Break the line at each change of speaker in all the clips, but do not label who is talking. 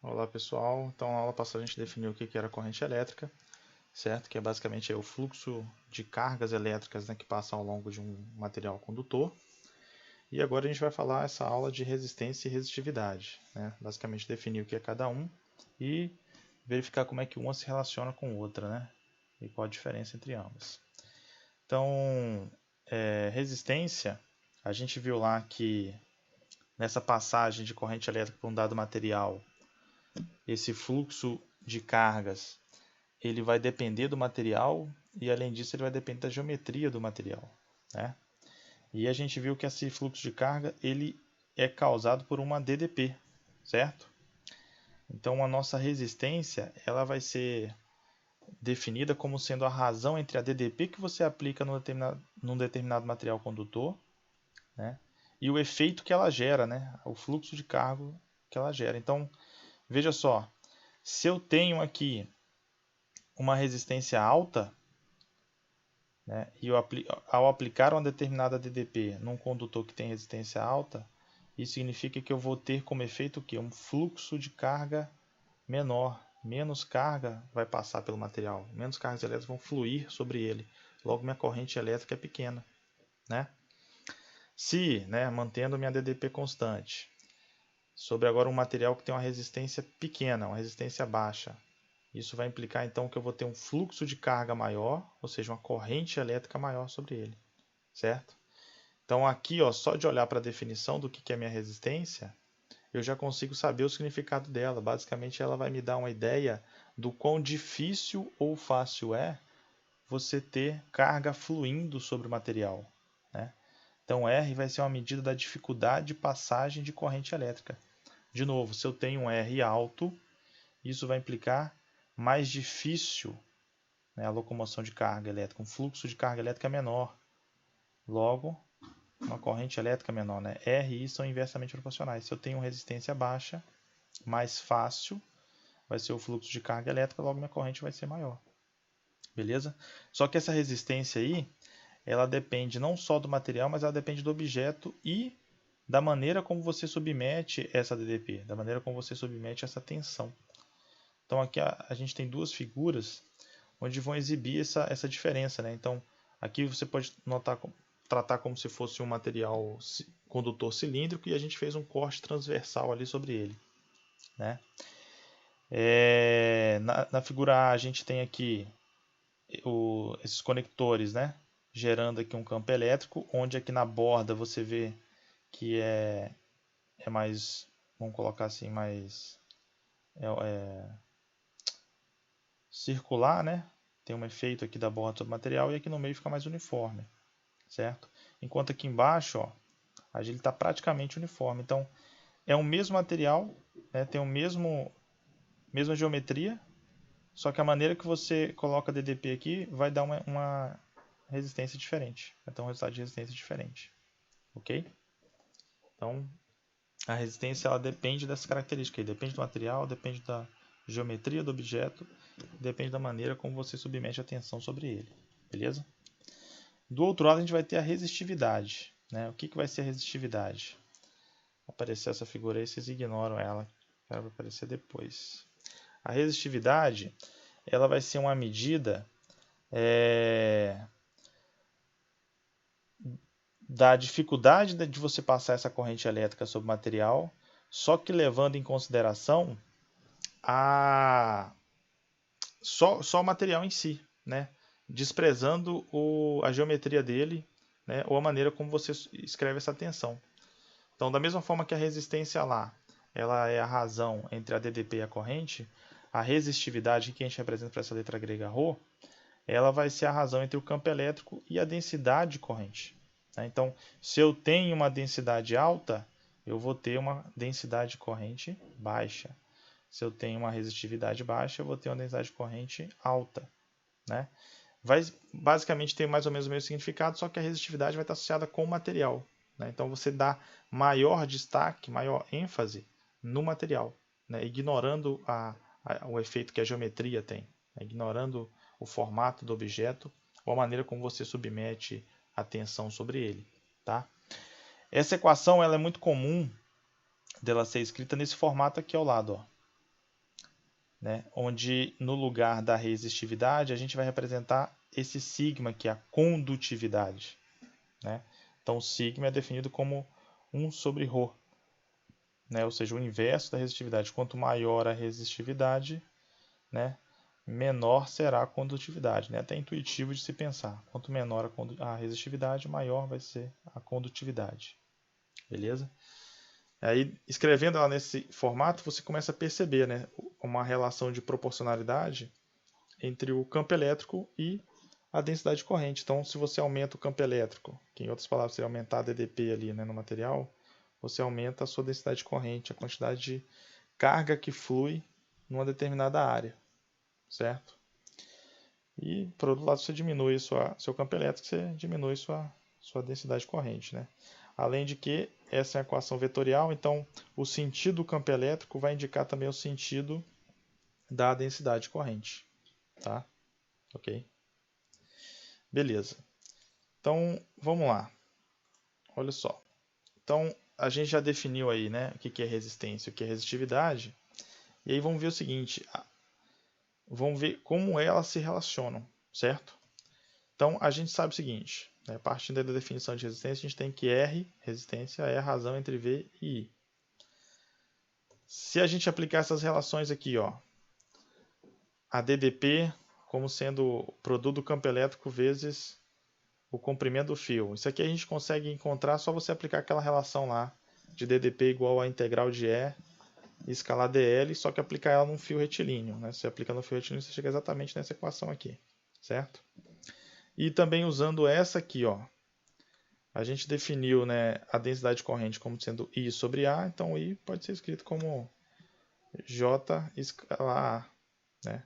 Olá pessoal, então na aula passada a gente definiu o que era corrente elétrica, certo? Que é basicamente o fluxo de cargas elétricas, né, que passa ao longo de um material condutor. E agora a gente vai falar essa aula de resistência e resistividade, né? Basicamente definir o que é cada um e verificar como é que uma se relaciona com outra, né? E qual a diferença entre ambas. Então, resistência, a gente viu lá que nessa passagem de corrente elétrica para um dado material, esse fluxo de cargas ele vai depender do material e, além disso, ele vai depender da geometria do material, né? E a gente viu que esse fluxo de carga ele é causado por uma DDP, certo? Então, a nossa resistência ela vai ser definida como sendo a razão entre a DDP que você aplica num determinado material condutor, né? E o efeito que ela gera, né? O fluxo de carga que ela gera. Então, veja só, se eu tenho aqui uma resistência alta, né, e ao aplicar uma determinada DDP num condutor que tem resistência alta, isso significa que eu vou ter como efeito o quê? Um fluxo de carga menor. Menos carga vai passar pelo material, menos cargas elétricas vão fluir sobre ele. Logo, minha corrente elétrica é pequena, né? Se, né, mantendo minha DDP constante, sobre agora um material que tem uma resistência pequena, uma resistência baixa, isso vai implicar então que eu vou ter um fluxo de carga maior, ou seja, uma corrente elétrica maior sobre ele, certo? Então aqui, ó, só de olhar para a definição do que é minha resistência, eu já consigo saber o significado dela. Basicamente, ela vai me dar uma ideia do quão difícil ou fácil é você ter carga fluindo sobre o material, né? Então R vai ser uma medida da dificuldade de passagem de corrente elétrica. De novo, se eu tenho um R alto, isso vai implicar mais difícil, né, a locomoção de carga elétrica, um fluxo de carga elétrica menor. Logo, uma corrente elétrica menor, né? R e I são inversamente proporcionais. Se eu tenho resistência baixa, mais fácil vai ser o fluxo de carga elétrica, logo minha corrente vai ser maior. Beleza? Só que essa resistência aí, ela depende não só do material, mas ela depende do objeto e da maneira como você submete essa DDP, da maneira como você submete essa tensão. Então aqui a gente tem duas figuras onde vão exibir essa diferença, né? Então aqui você pode tratar como se fosse um material condutor cilíndrico e a gente fez um corte transversal ali sobre ele, né? Na figura A a gente tem aqui esses conectores, né? Gerando aqui um campo elétrico, onde aqui na borda você vê que é mais, vamos colocar assim, mais circular, né? Tem um efeito aqui da borda sobre o material e aqui no meio fica mais uniforme, certo? Enquanto aqui embaixo, ó, ele está praticamente uniforme. Então, é o mesmo material, né? Tem mesma geometria, só que a maneira que você coloca DDP aqui vai dar uma resistência diferente, vai ter um resultado de resistência diferente, ok? Então, a resistência ela depende dessa característica aí, depende do material, depende da geometria do objeto, depende da maneira como você submete a tensão sobre ele, beleza? Do outro lado a gente vai ter a resistividade, né? O que vai ser a resistividade? Aparecer essa figura aí, vocês ignoram ela, ela vai aparecer depois. A resistividade ela vai ser uma medida da dificuldade de você passar essa corrente elétrica sobre o material, só que levando em consideração só o material em si, né? Desprezando a geometria dele, né? Ou a maneira como você escreve essa tensão. Então, da mesma forma que a resistência lá, ela é a razão entre a DDP e a corrente, a resistividade que a gente representa para essa letra grega ρ, ela vai ser a razão entre o campo elétrico e a densidade de corrente. Então, se eu tenho uma densidade alta, eu vou ter uma densidade de corrente baixa. Se eu tenho uma resistividade baixa, eu vou ter uma densidade de corrente alta, né? Vai basicamente ter mais ou menos o mesmo significado, só que a resistividade vai estar associada com o material, né? Então você dá maior destaque, maior ênfase no material, né? Ignorando o efeito que a geometria tem, né? Ignorando o formato do objeto ou a maneira como você submete a tensão sobre ele, tá? Essa equação ela é muito comum dela ser escrita nesse formato aqui ao lado, ó. né? Onde no lugar da resistividade a gente vai representar esse sigma, que é a condutividade, né? Então, o sigma é definido como 1 sobre ρ, né? Ou seja, o inverso da resistividade. Quanto maior a resistividade, né, menor será a condutividade, né? Até intuitivo de se pensar. Quanto menor a resistividade, maior vai ser a condutividade. Beleza? Aí, escrevendo ela nesse formato, você começa a perceber, né, uma relação de proporcionalidade entre o campo elétrico e a densidade de corrente. Então, se você aumenta o campo elétrico, que em outras palavras seria aumentar a DDP ali, né, no material, você aumenta a sua densidade de corrente, a quantidade de carga que flui numa determinada área, certo? E, por outro lado, você diminui seu campo elétrico, você diminui sua densidade de corrente, né? Além de que essa é uma equação vetorial, então o sentido do campo elétrico vai indicar também o sentido da densidade de corrente, tá? Ok? Beleza. Então, vamos lá. Olha só. Então, a gente já definiu aí, né, o que é resistência e o que é resistividade. E aí vamos ver o seguinte, vamos ver como elas se relacionam, certo? Então, a gente sabe o seguinte, né, partindo da definição de resistência, a gente tem que R, resistência, é a razão entre V e I. Se a gente aplicar essas relações aqui, ó, a DDP como sendo o produto do campo elétrico vezes o comprimento do fio. Isso aqui a gente consegue encontrar só você aplicar aquela relação lá de DDP igual a integral de E escalar dl, só que aplicar ela num fio retilíneo, né? Você aplica no fio retilíneo, você chega exatamente nessa equação aqui, certo? E também usando essa aqui, ó, a gente definiu, né, a densidade de corrente como sendo I sobre A, então I pode ser escrito como J escalar A, né?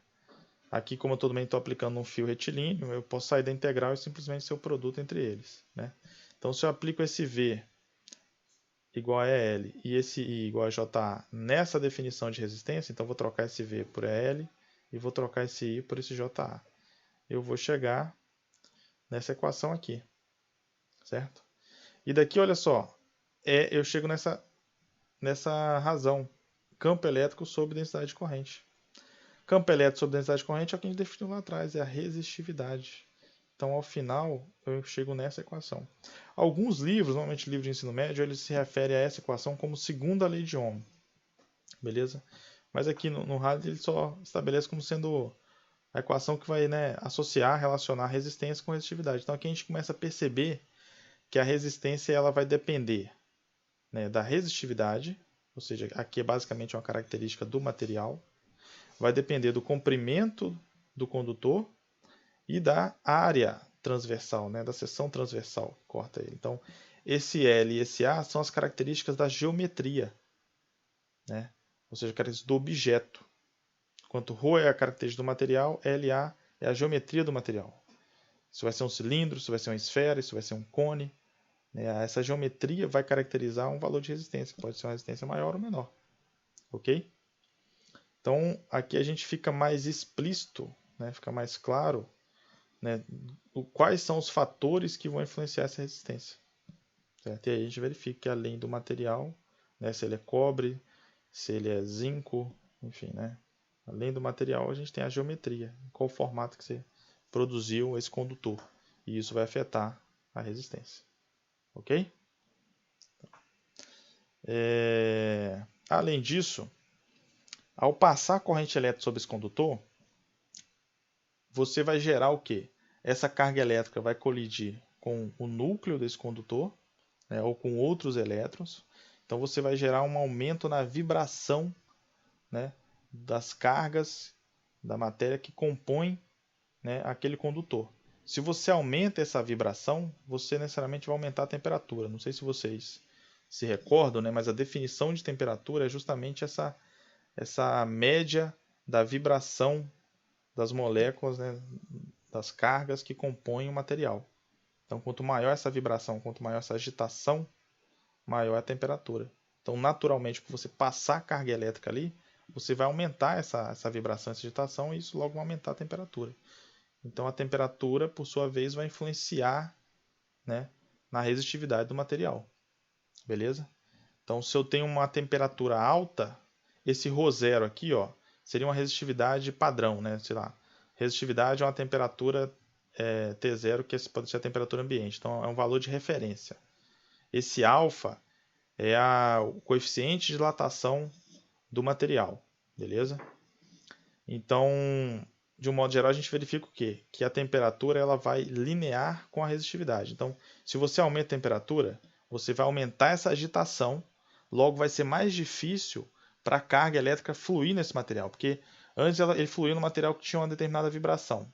Aqui, como eu também estou aplicando num fio retilíneo, eu posso sair da integral e simplesmente ser o produto entre eles, né? Então, se eu aplico esse V igual a EL e esse I igual a JA nessa definição de resistência, então vou trocar esse V por EL e vou trocar esse I por esse JA. Eu vou chegar nessa equação aqui, certo? E daqui, olha só, eu chego nessa razão, campo elétrico sobre densidade de corrente. Campo elétrico sobre densidade de corrente é o que a gente definiu lá atrás, é a resistividade. Então, ao final, eu chego nessa equação. Alguns livros, normalmente livros de ensino médio, eles se referem a essa equação como segunda lei de Ohm. Beleza? Mas aqui no rádio ele só estabelece como sendo a equação que vai, né, associar, relacionar resistência com resistividade. Então aqui a gente começa a perceber que a resistência ela vai depender, né, da resistividade, ou seja, aqui é basicamente uma característica do material, vai depender do comprimento do condutor e da área transversal, né, da seção transversal que corta ele. Então, esse L e esse A são as características da geometria, né, ou seja, características do objeto. Enquanto ρ é a característica do material, LA é a geometria do material. Isso vai ser um cilindro, isso vai ser uma esfera, isso vai ser um cone. Né? Essa geometria vai caracterizar um valor de resistência, que pode ser uma resistência maior ou menor. Ok? Então, aqui a gente fica mais explícito, né? Fica mais claro, né? Quais são os fatores que vão influenciar essa resistência. Certo? E aí a gente verifica que além do material, né? Se ele é cobre, se ele é zinco, enfim, né? Além do material, a gente tem a geometria, qual o formato que você produziu esse condutor. E isso vai afetar a resistência. Ok? Além disso, ao passar a corrente elétrica sobre esse condutor, você vai gerar o quê? Essa carga elétrica vai colidir com o núcleo desse condutor, né, ou com outros elétrons. Então você vai gerar um aumento na vibração, né, das cargas da matéria que compõem, né, aquele condutor. Se você aumenta essa vibração, você necessariamente vai aumentar a temperatura. Não sei se vocês se recordam, né, mas a definição de temperatura é justamente essa média da vibração das moléculas, né, das cargas que compõem o material. Então, quanto maior essa vibração, quanto maior essa agitação, maior é a temperatura. Então, naturalmente, por você passar a carga elétrica ali, você vai aumentar essa vibração, essa agitação, e isso logo vai aumentar a temperatura. Então, a temperatura, por sua vez, vai influenciar, né, na resistividade do material. Beleza? Então, se eu tenho uma temperatura alta, esse ρ0 aqui, ó, seria uma resistividade padrão, né? Sei lá, resistividade é uma temperatura T0, que pode ser a temperatura ambiente. Então, é um valor de referência. Esse alfa é o coeficiente de dilatação do material, beleza? Então, de um modo geral, a gente verifica o quê? Que a temperatura ela vai linear com a resistividade. Então, se você aumenta a temperatura, você vai aumentar essa agitação, logo vai ser mais difícil para a carga elétrica fluir nesse material, porque antes ele fluía no material que tinha uma determinada vibração.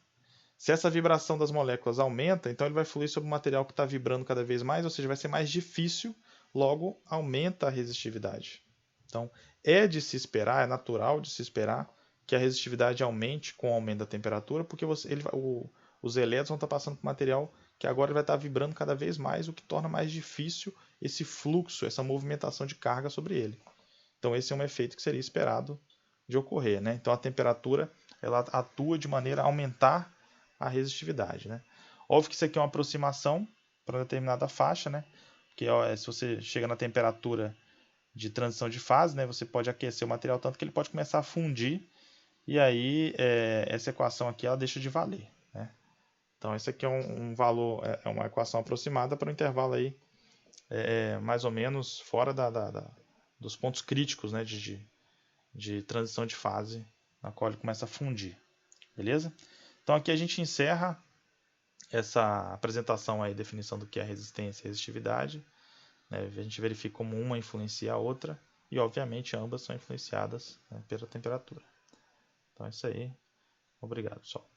Se essa vibração das moléculas aumenta, então ele vai fluir sobre um material que está vibrando cada vez mais, ou seja, vai ser mais difícil, logo aumenta a resistividade. Então, é de se esperar, é natural de se esperar que a resistividade aumente com o aumento da temperatura, porque os elétrons vão estar passando por material que agora vai estar vibrando cada vez mais, o que torna mais difícil esse fluxo, essa movimentação de carga sobre ele. Então, esse é um efeito que seria esperado de ocorrer, né? Então, a temperatura ela atua de maneira a aumentar a resistividade, né? Óbvio que isso aqui é uma aproximação para uma determinada faixa, né? Porque se você chega na temperatura de transição de fase, né, você pode aquecer o material tanto que ele pode começar a fundir, e aí essa equação aqui ela deixa de valer, né? Então esse aqui é um valor, é uma equação aproximada para um intervalo aí mais ou menos fora dos pontos críticos, né, de transição de fase, na qual ele começa a fundir, beleza? Então aqui a gente encerra essa apresentação aí, definição do que é resistência e resistividade, né? A gente verifica como uma influencia a outra e obviamente ambas são influenciadas, né, pela temperatura. Então é isso aí. Obrigado, pessoal.